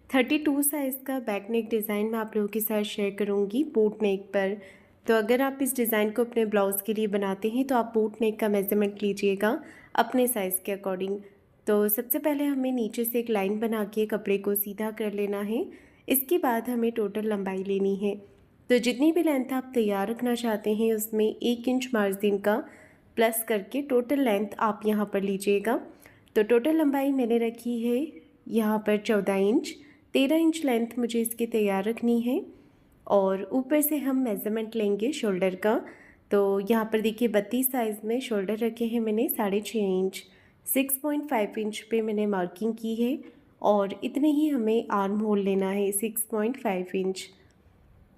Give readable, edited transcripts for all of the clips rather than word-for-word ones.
32 size का back neck design मैं आप लोगों के साथ शेयर करूँगी बोट नेक पर। तो अगर आप इस डिज़ाइन को अपने ब्लाउज़ के लिए बनाते हैं तो आप बोट नेक का मेज़रमेंट लीजिएगा अपने साइज़ के अकॉर्डिंग। तो सबसे पहले हमें नीचे से एक लाइन बना के कपड़े को सीधा कर लेना है। इसके बाद हमें टोटल लंबाई लेनी है। तो जितनी भी लेंथ आप तैयार रखना चाहते हैं उसमें 1 इंच मार्जिन का प्लस करके टोटल लेंथ आप यहाँ पर लीजिएगा। तो टोटल लंबाई मैंने रखी है यहाँ पर 14 इंच। 13 इंच लेंथ मुझे इसकी तैयार रखनी है और ऊपर से हम मेज़रमेंट लेंगे शोल्डर का। तो यहाँ पर देखिए 32 साइज़ में शोल्डर रखे हैं मैंने 6.5 इंच। 6.5 इंच पे मैंने मार्किंग की है और इतने ही हमें आर्म होल लेना है 6.5 इंच।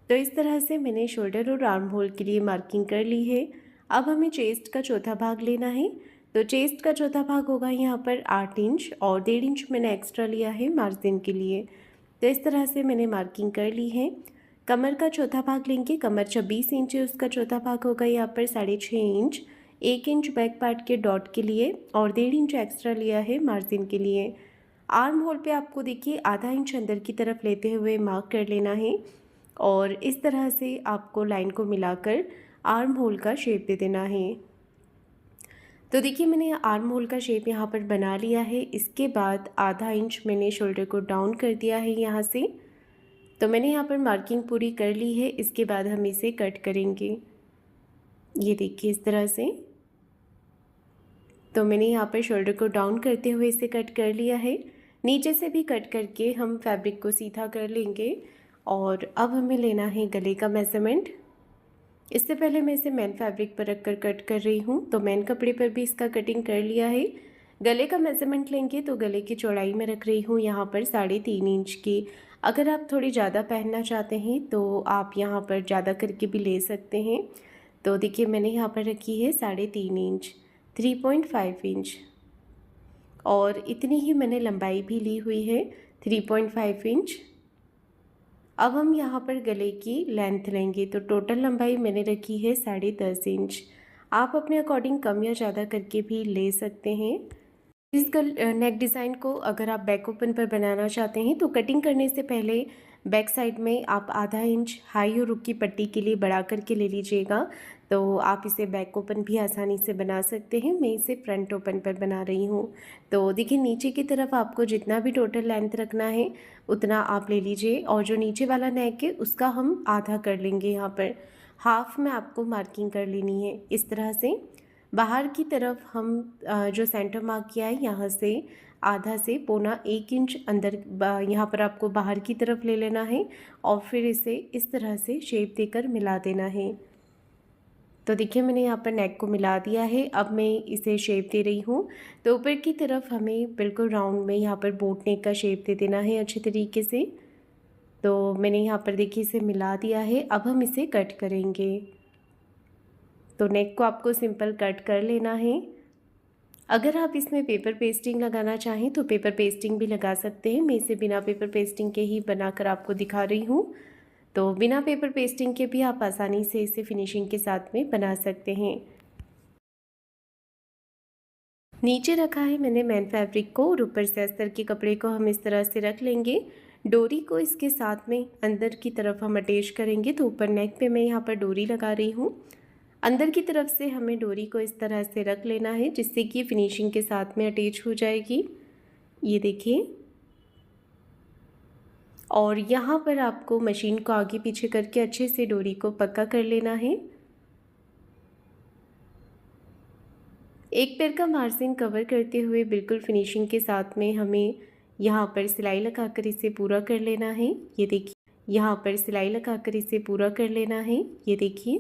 तो इस तरह से मैंने शोल्डर और आर्म होल के लिए मार्किंग कर ली है। अब हमें चेस्ट का चौथा भाग लेना है। तो चेस्ट का चौथा भाग होगा यहाँ पर 8 इंच और 1.5 इंच मैंने एक्स्ट्रा लिया है मार्जिन के लिए। तो इस तरह से मैंने मार्किंग कर ली है। कमर का चौथा भाग लेंगे। कमर 26 इंच है, उसका चौथा भाग होगा यहाँ पर 6.5 इंच। 1 इंच बैक पार्ट के डॉट के लिए और 1.5 इंच एक्स्ट्रा लिया है मार्जिन के लिए। आर्म होल पे आपको देखिए आधा इंच अंदर की तरफ लेते हुए मार्क कर लेना है और इस तरह से आपको लाइन को मिलाकर आर्म होल का शेप दे देना है। तो देखिए मैंने आर्म होल का शेप यहाँ पर बना लिया है। इसके बाद आधा इंच मैंने शोल्डर को डाउन कर दिया है यहाँ से। तो मैंने यहाँ पर मार्किंग पूरी कर ली है। इसके बाद हम इसे कट करेंगे। ये देखिए इस तरह से। तो मैंने यहाँ पर शोल्डर को डाउन करते हुए इसे कट कर लिया है। नीचे से भी कट करके हम फैब्रिक को सीधा कर लेंगे और अब हमें लेना है गले का मेज़रमेंट। इससे पहले मैं इसे मेन फैब्रिक पर रख कर कट कर रही हूँ। तो मेन कपड़े पर भी इसका कटिंग कर लिया है। गले का मेज़रमेंट लेंगे तो गले की चौड़ाई में रख रही हूँ यहाँ पर 3.5 इंच की। अगर आप थोड़ी ज़्यादा पहनना चाहते हैं तो आप यहाँ पर ज़्यादा करके भी ले सकते हैं। तो देखिए मैंने यहाँ पर रखी है 3.5 इंच, 3.5 इंच और इतनी ही मैंने लंबाई भी ली हुई है 3.5 इंच। अब हम यहाँ पर गले की लेंथ लेंगे। तो टोटल लंबाई मैंने रखी है 10.5 इंच। आप अपने अकॉर्डिंग कम या ज़्यादा करके भी ले सकते हैं। इस नेक डिज़ाइन को अगर आप बैक ओपन पर बनाना चाहते हैं तो कटिंग करने से पहले बैक साइड में आप आधा इंच हाई और रुक की पट्टी के लिए बढ़ा करके ले लीजिएगा। तो आप इसे बैक ओपन भी आसानी से बना सकते हैं। मैं इसे फ्रंट ओपन पर बना रही हूँ। तो देखिए नीचे की तरफ आपको जितना भी टोटल लेंथ रखना है उतना आप ले लीजिए और जो नीचे वाला नेक है उसका हम आधा कर लेंगे। यहाँ पर हाफ में आपको मार्किंग कर लेनी है। इस तरह से बाहर की तरफ हम जो सेंटर मार्क किया है यहाँ से आधा से पौना 1 इंच अंदर यहाँ पर आपको बाहर की तरफ ले लेना है और फिर इसे इस तरह से शेप देकर मिला देना है। तो देखिए मैंने यहाँ पर नेक को मिला दिया है। अब मैं इसे शेप दे रही हूँ। तो ऊपर की तरफ हमें बिल्कुल राउंड में यहाँ पर बोट नेक का शेप दे देना है अच्छे तरीके से। तो मैंने यहाँ पर देखिए इसे मिला दिया है। अब हम इसे कट करेंगे। तो नेक को आपको सिंपल कट कर लेना है। अगर आप इसमें पेपर पेस्टिंग लगाना चाहें तो पेपर पेस्टिंग भी लगा सकते हैं। मैं इसे बिना पेपर पेस्टिंग के ही बनाकर आपको दिखा रही हूँ। तो बिना पेपर पेस्टिंग के भी आप आसानी से इसे फिनिशिंग के साथ में बना सकते हैं। नीचे रखा है मैंने मेन फैब्रिक को और ऊपर से अस्तर के कपड़े को हम इस तरह से रख लेंगे। डोरी को इसके साथ में अंदर की तरफ हम अटैच करेंगे। तो ऊपर नेक पे मैं यहाँ पर डोरी लगा रही हूँ। अंदर की तरफ से हमें डोरी को इस तरह से रख लेना है जिससे कि फिनिशिंग के साथ में अटैच हो जाएगी। ये देखिए। और यहाँ पर आपको मशीन को आगे पीछे करके अच्छे से डोरी को पक्का कर लेना है। एक पैर का मार्जिन कवर करते हुए बिल्कुल फिनिशिंग के साथ में हमें यहाँ पर सिलाई लगाकर इसे पूरा कर लेना है। ये देखिए यहाँ पर सिलाई लगाकर इसे पूरा कर लेना है। ये देखिए।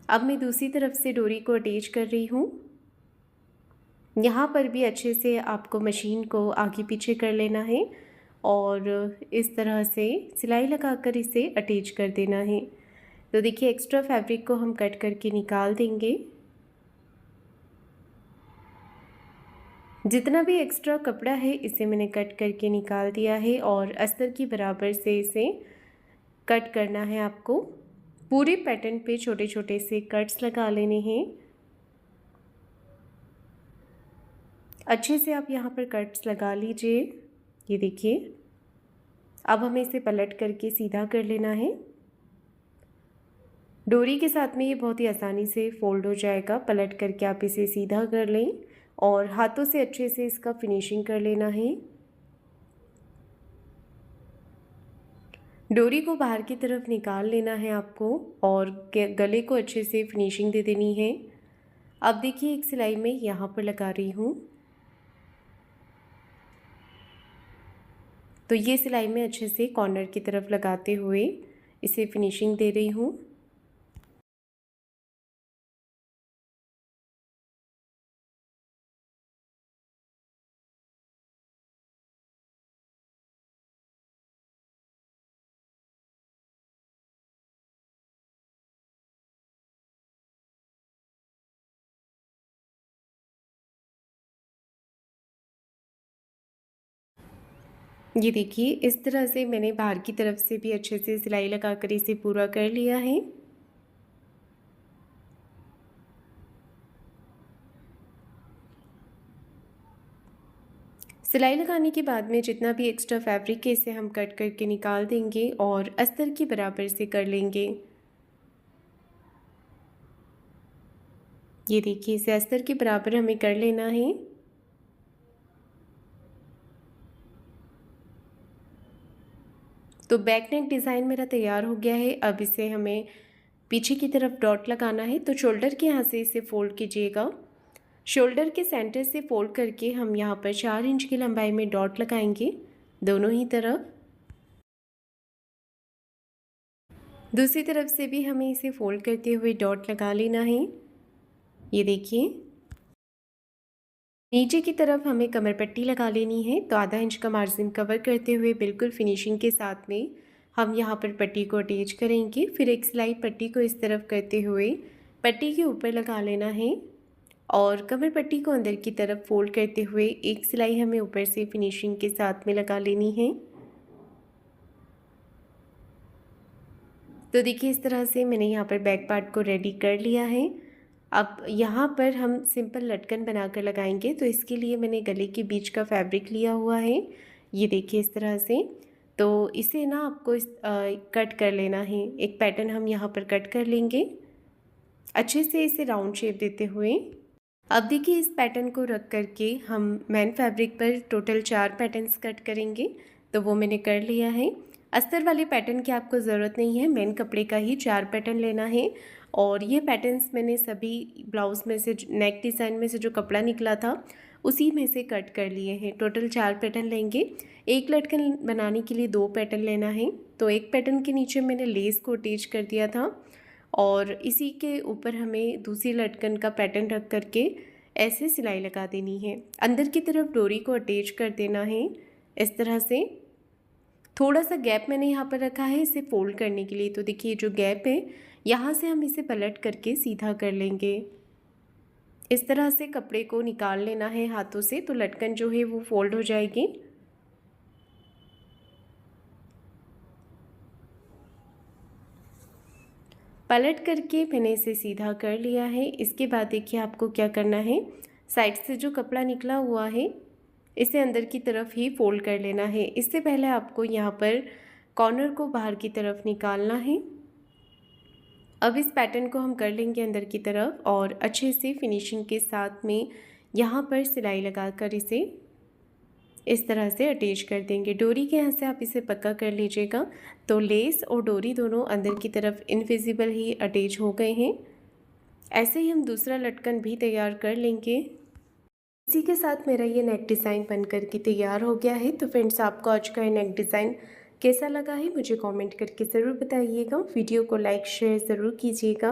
अब मैं दूसरी तरफ से डोरी को अटैच कर रही हूँ। यहाँ पर भी अच्छे से आपको मशीन को आगे पीछे कर लेना है और इस तरह से सिलाई लगाकर इसे अटैच कर देना है। तो देखिए एक्स्ट्रा फैब्रिक को हम कट करके निकाल देंगे। जितना भी एक्स्ट्रा कपड़ा है इसे मैंने कट करके निकाल दिया है और अस्तर की बराबर से इसे कट करना है आपको। पूरे पैटर्न पे छोटे छोटे से कट्स लगा लेने हैं। अच्छे से आप यहाँ पर कट्स लगा लीजिए। ये देखिए, अब हमें इसे पलट करके सीधा कर लेना है। डोरी के साथ में ये बहुत ही आसानी से फोल्ड हो जाएगा। पलट करके आप इसे सीधा कर लें और हाथों से अच्छे से इसका फिनिशिंग कर लेना है। डोरी को बाहर की तरफ निकाल लेना है आपको और गले को अच्छे से फिनिशिंग दे देनी है। अब देखिए, एक सिलाई में यहाँ पर लगा रही हूँ, तो ये सिलाई में अच्छे से कॉर्नर की तरफ लगाते हुए इसे फिनिशिंग दे रही हूँ। ये देखिए, इस तरह से मैंने बाहर की तरफ से भी अच्छे से सिलाई लगाकर इसे पूरा कर लिया है। सिलाई लगाने के बाद में जितना भी एक्स्ट्रा फैब्रिक है इसे हम कट करके निकाल देंगे और अस्तर के बराबर से कर लेंगे। ये देखिए, इसे अस्तर के बराबर हमें कर लेना है। तो बैक नेक डिज़ाइन मेरा तैयार हो गया है। अब इसे हमें पीछे की तरफ डॉट लगाना है। तो शोल्डर के यहाँ से इसे फोल्ड कीजिएगा। शोल्डर के सेंटर से फोल्ड करके हम यहाँ पर 4 इंच की लंबाई में डॉट लगाएंगे दोनों ही तरफ। दूसरी तरफ से भी हमें इसे फोल्ड करते हुए डॉट लगा लेना है। ये देखिए, नीचे की तरफ हमें कमर पट्टी लगा लेनी है। तो आधा इंच का मार्जिन कवर करते हुए बिल्कुल फिनिशिंग के साथ में हम यहाँ पर पट्टी को अटैच करेंगे। फिर एक सिलाई पट्टी को इस तरफ करते हुए पट्टी के ऊपर लगा लेना है और कमर पट्टी को अंदर की तरफ फोल्ड करते हुए एक सिलाई हमें ऊपर से फिनिशिंग के साथ में लगा लेनी है। तो देखिए, इस तरह से मैंने यहाँ पर बैक पार्ट को रेडी कर लिया है। अब यहाँ पर हम सिंपल लटकन बनाकर लगाएंगे। तो इसके लिए मैंने गले के बीच का फैब्रिक लिया हुआ है। ये देखिए, इस तरह से। तो इसे ना आपको कट कर लेना है। एक पैटर्न हम यहाँ पर कट कर लेंगे अच्छे से, इसे राउंड शेप देते हुए। अब देखिए, इस पैटर्न को रख करके हम मैन फैब्रिक पर टोटल 4 पैटर्न्स कट करेंगे। तो वो मैंने कर लिया है। अस्तर वाले पैटर्न की आपको ज़रूरत नहीं है, मेन कपड़े का ही 4 पैटर्न लेना है। और ये पैटर्न्स मैंने सभी ब्लाउज़ में से, नेक डिज़ाइन में से जो कपड़ा निकला था उसी में से कट कर लिए हैं। टोटल 4 पैटर्न लेंगे। एक लटकन बनाने के लिए 2 पैटर्न लेना है। तो एक पैटर्न के नीचे मैंने लेस को अटैच कर दिया था और इसी के ऊपर हमें दूसरी लटकन का पैटर्न रख करके ऐसे सिलाई लगा देनी है। अंदर की तरफ डोरी को अटैच कर देना है इस तरह से। थोड़ा सा गैप मैंने यहाँ पर रखा है इसे फोल्ड करने के लिए। तो देखिए, जो गैप है यहाँ से हम इसे पलट करके सीधा कर लेंगे। इस तरह से कपड़े को निकाल लेना है हाथों से, तो लटकन जो है वो फोल्ड हो जाएगी। पलट करके मैंने इसे सीधा कर लिया है। इसके बाद देखिए, आपको क्या करना है, साइड से जो कपड़ा निकला हुआ है इसे अंदर की तरफ ही फोल्ड कर लेना है। इससे पहले आपको यहाँ पर कॉर्नर को बाहर की तरफ निकालना है। अब इस पैटर्न को हम कर लेंगे अंदर की तरफ और अच्छे से फिनिशिंग के साथ में यहाँ पर सिलाई लगाकर इसे इस तरह से अटैच कर देंगे। डोरी के यहाँ से आप इसे पक्का कर लीजिएगा। तो लेस और डोरी दोनों अंदर की तरफ इनविजिबल ही अटैच हो गए हैं। ऐसे ही हम दूसरा लटकन भी तैयार कर लेंगे। इसी के साथ मेरा ये नेक डिज़ाइन बन कर के तैयार हो गया है। तो फ्रेंड्स, आपको आज का ये नेक डिज़ाइन कैसा लगा है मुझे कमेंट करके ज़रूर बताइएगा। वीडियो को लाइक शेयर ज़रूर कीजिएगा।